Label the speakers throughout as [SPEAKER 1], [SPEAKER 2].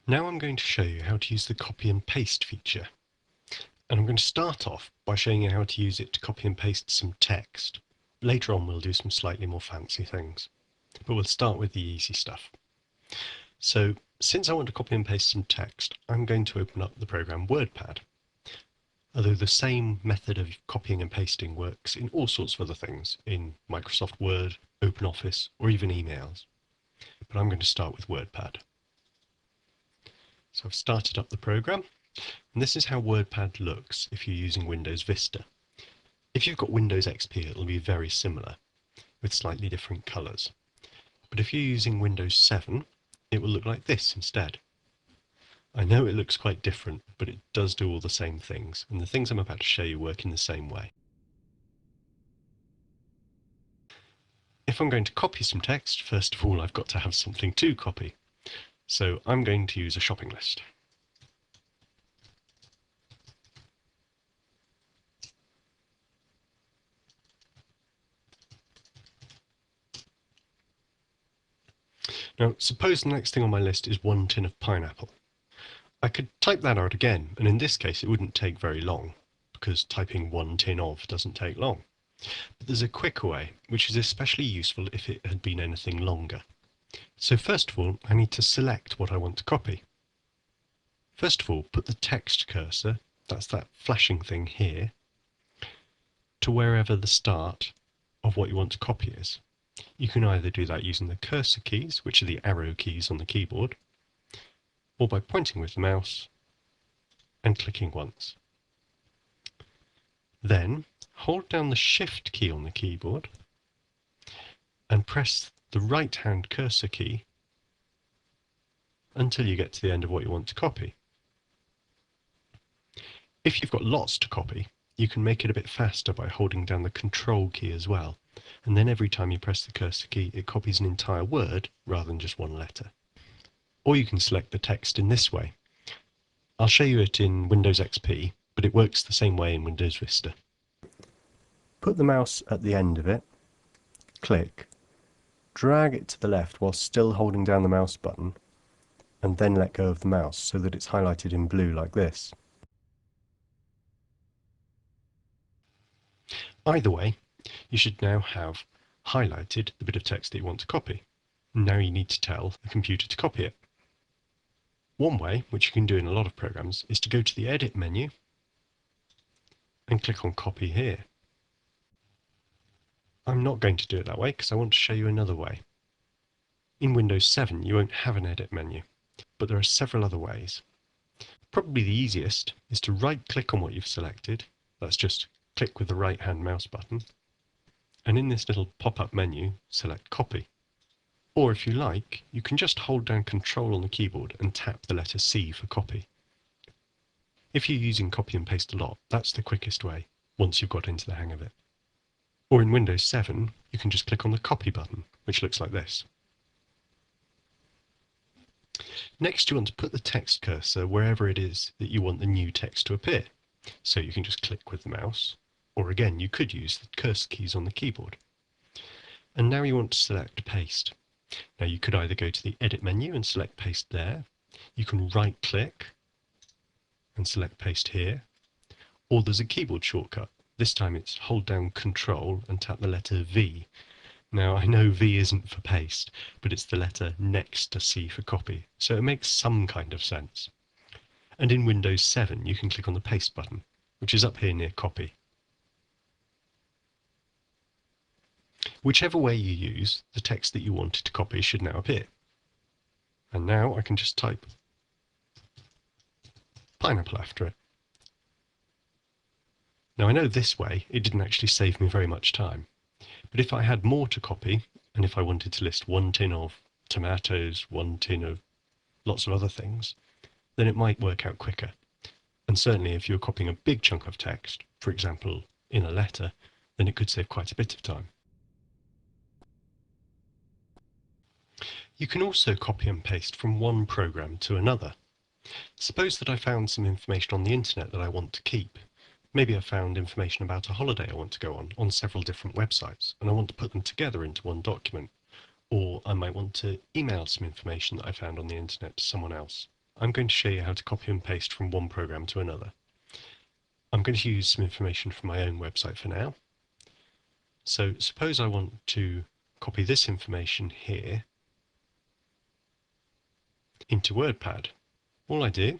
[SPEAKER 1] Now I'm going to show you how to use the copy and paste feature. And I'm going to start off by showing you how to use it to copy and paste some text. Later on we'll do some slightly more fancy things, but we'll start with the easy stuff. So since I want to copy and paste some text, I'm going to open up the program WordPad. Although the same method of copying and pasting works in all sorts of other things, in Microsoft Word, OpenOffice, or even emails. But I'm going to start with WordPad. So I've started up the program, and this is how WordPad looks if you're using Windows Vista. If you've got Windows XP, it'll be very similar, with slightly different colours. But if you're using Windows 7, it will look like this instead. I know it looks quite different, but it does do all the same things, and the things I'm about to show you work in the same way. If I'm going to copy some text, first of all I've got to have something to copy. So I'm going to use a shopping list. Now suppose the next thing on my list is 1 tin of pineapple. I could type that out again, and in this case it wouldn't take very long, because typing 1 tin of doesn't take long. But there's a quicker way, which is especially useful if it had been anything longer. So first of all, I need to select what I want to copy. First of all, put the text cursor, that's that flashing thing here, to wherever the start of what you want to copy is. You can either do that using the cursor keys, which are the arrow keys on the keyboard, or by pointing with the mouse and clicking once. Then hold down the Shift key on the keyboard and press the right-hand cursor key until you get to the end of what you want to copy. If you've got lots to copy, you can make it a bit faster by holding down the Control key as well, and then every time you press the cursor key it copies an entire word rather than just one letter. Or you can select the text in this way. I'll show you it in Windows XP, but it works the same way in Windows Vista. Put the mouse at the end of it, click, drag it to the left while still holding down the mouse button, and then let go of the mouse so that it's highlighted in blue like this. Either way, you should now have highlighted the bit of text that you want to copy. Now you need to tell the computer to copy it. One way, which you can do in a lot of programs, is to go to the Edit menu and click on Copy here. I'm not going to do it that way because I want to show you another way. In Windows 7 you won't have an Edit menu, but there are several other ways. Probably the easiest is to right-click on what you've selected, that's just click with the right-hand mouse button, and in this little pop-up menu select Copy. Or if you like, you can just hold down Control on the keyboard and tap the letter C for copy. If you're using copy and paste a lot, that's the quickest way, once you've got into the hang of it. Or in Windows 7, you can just click on the Copy button, which looks like this. Next you want to put the text cursor wherever it is that you want the new text to appear. So you can just click with the mouse, or again you could use the cursor keys on the keyboard. And now you want to select Paste. Now you could either go to the Edit menu and select Paste there, you can right click and select Paste here, or there's a keyboard shortcut. This time it's hold down Control and tap the letter V. Now I know V isn't for paste, but it's the letter next to C for copy, so it makes some kind of sense. And in Windows 7 you can click on the Paste button, which is up here near Copy. Whichever way you use, the text that you wanted to copy should now appear. And now I can just type pineapple after it. Now I know this way it didn't actually save me very much time, but if I had more to copy, and if I wanted to list 1 tin of tomatoes, 1 tin of lots of other things, then it might work out quicker. And certainly if you're copying a big chunk of text, for example in a letter, then it could save quite a bit of time. You can also copy and paste from one program to another. Suppose that I found some information on the internet that I want to keep. Maybe I found information about a holiday I want to go on several different websites, and I want to put them together into one document. Or I might want to email some information that I found on the internet to someone else. I'm going to show you how to copy and paste from one program to another. I'm going to use some information from my own website for now. So suppose I want to copy this information here into WordPad. All I do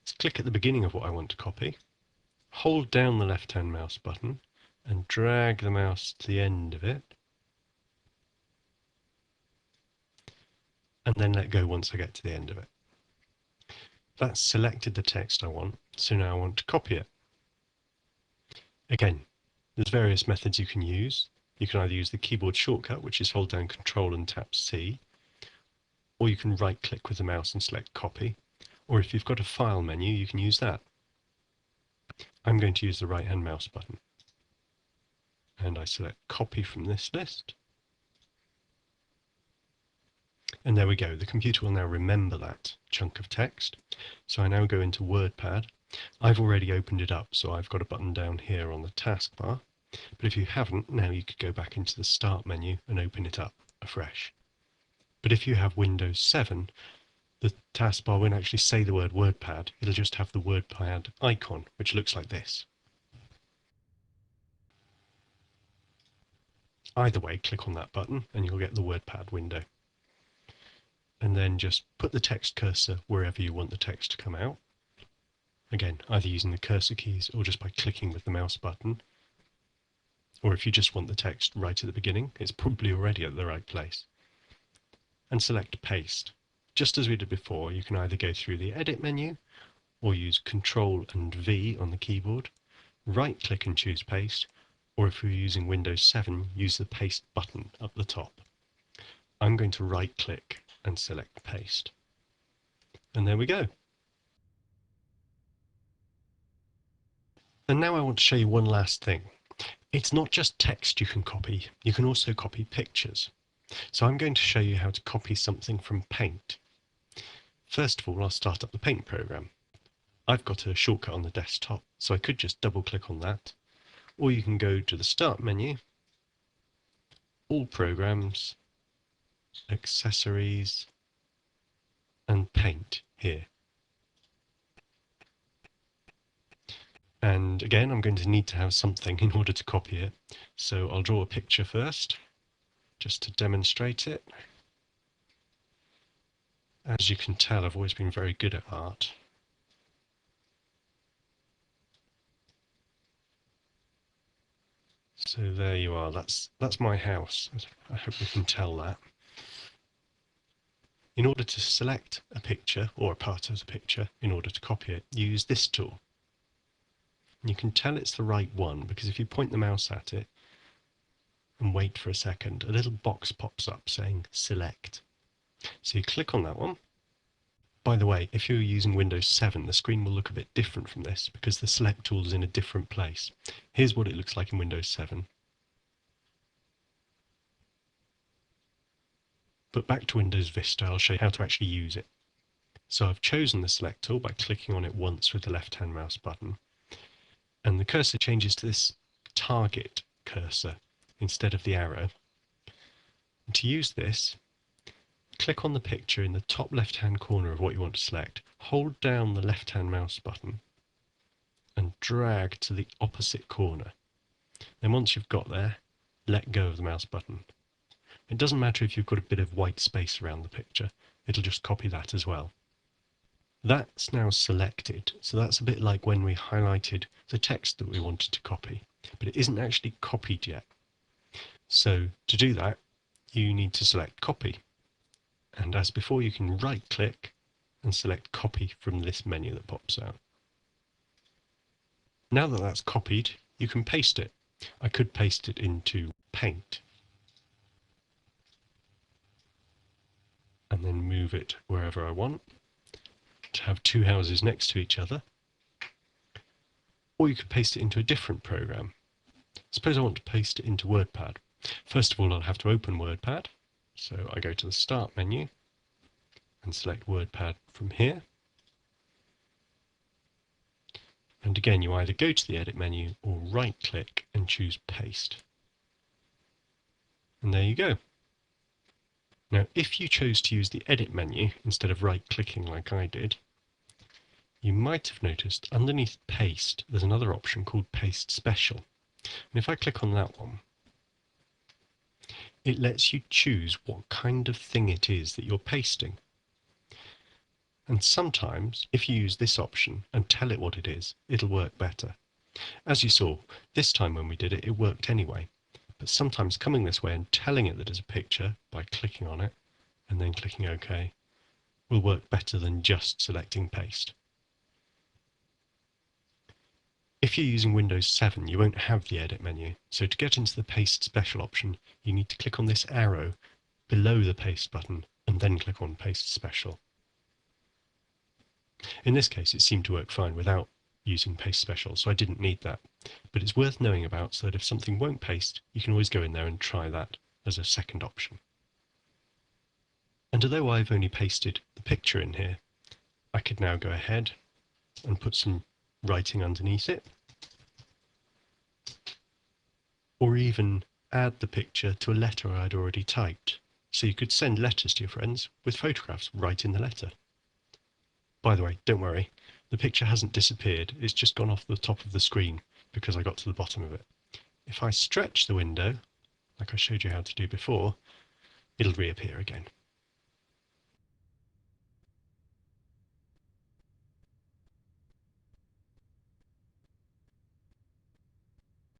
[SPEAKER 1] is click at the beginning of what I want to copy, hold down the left-hand mouse button and drag the mouse to the end of it, and then let go once I get to the end of it. That's selected the text I want, so now I want to copy it. Again, there's various methods you can use. You can either use the keyboard shortcut, which is hold down Control and tap C, or you can right click with the mouse and select copy, or if you've got a file menu, you can use that. I'm going to use the right hand mouse button, and I select copy from this list. And there we go, the computer will now remember that chunk of text. So I now go into WordPad. I've already opened it up, so I've got a button down here on the taskbar. But if you haven't, now you could go back into the Start menu and open it up afresh. But if you have Windows 7, the taskbar won't actually say the word WordPad, it'll just have the WordPad icon, which looks like this. Either way, click on that button and you'll get the WordPad window. And then just put the text cursor wherever you want the text to come out. Again, either using the cursor keys or just by clicking with the mouse button. Or if you just want the text right at the beginning, it's probably already at the right place. And select paste. Just as we did before, you can either go through the edit menu or use Control and V on the keyboard, right click and choose paste, or if you're using Windows 7, use the paste button up the top. I'm going to right click and select paste. And there we go. And now I want to show you one last thing. It's not just text you can also copy pictures. So I'm going to show you how to copy something from Paint. First of all, I'll start up the Paint program. I've got a shortcut on the desktop, so I could just double click on that. Or you can go to the Start menu, All Programs, Accessories, and Paint here. And again, I'm going to need to have something in order to copy it. So I'll draw a picture first, just to demonstrate it. As you can tell, I've always been very good at art. So there you are, that's my house. I hope you can tell that. In order to select a picture, or a part of the picture, in order to copy it, use this tool. You can tell it's the right one because if you point the mouse at it and wait for a second, a little box pops up saying select. So you click on that one. By the way, if you're using Windows 7, the screen will look a bit different from this because the select tool is in a different place. Here's what it looks like in Windows 7. But back to Windows Vista, I'll show you how to actually use it. So I've chosen the select tool by clicking on it once with the left-hand mouse button. And the cursor changes to this target cursor instead of the arrow. And to use this, click on the picture in the top left-hand corner of what you want to select, hold down the left-hand mouse button, and drag to the opposite corner. Then once you've got there, let go of the mouse button. It doesn't matter if you've got a bit of white space around the picture, it'll just copy that as well. That's now selected, so that's a bit like when we highlighted the text that we wanted to copy, but it isn't actually copied yet. So to do that, you need to select copy. And as before, you can right click and select copy from this menu that pops out. Now that that's copied, you can paste it. I could paste it into Paint and then move it wherever I want to have two houses next to each other. Or you could paste it into a different program. Suppose I want to paste it into WordPad. First of all, I'll have to open WordPad. So I go to the Start menu and select WordPad from here. And again, you either go to the Edit menu or right click and choose Paste. And there you go. Now, if you chose to use the edit menu instead of right-clicking like I did, you might have noticed underneath paste there's another option called paste special. And if I click on that one, it lets you choose what kind of thing it is that you're pasting. And sometimes, if you use this option and tell it what it is, it'll work better. As you saw, this time when we did it, it worked anyway. But sometimes coming this way and telling it that it's a picture by clicking on it and then clicking OK will work better than just selecting paste. If you're using Windows 7, you won't have the edit menu. So to get into the paste special option, you need to click on this arrow below the paste button and then click on paste special. In this case, it seemed to work fine without using paste special, so I didn't need that. But it's worth knowing about so that if something won't paste, you can always go in there and try that as a second option. And although I've only pasted the picture in here, I could now go ahead and put some writing underneath it, or even add the picture to a letter I'd already typed. So you could send letters to your friends with photographs right in the letter. By the way, don't worry, the picture hasn't disappeared, it's just gone off the top of the screen because I got to the bottom of it. If I stretch the window, like I showed you how to do before, it'll reappear again.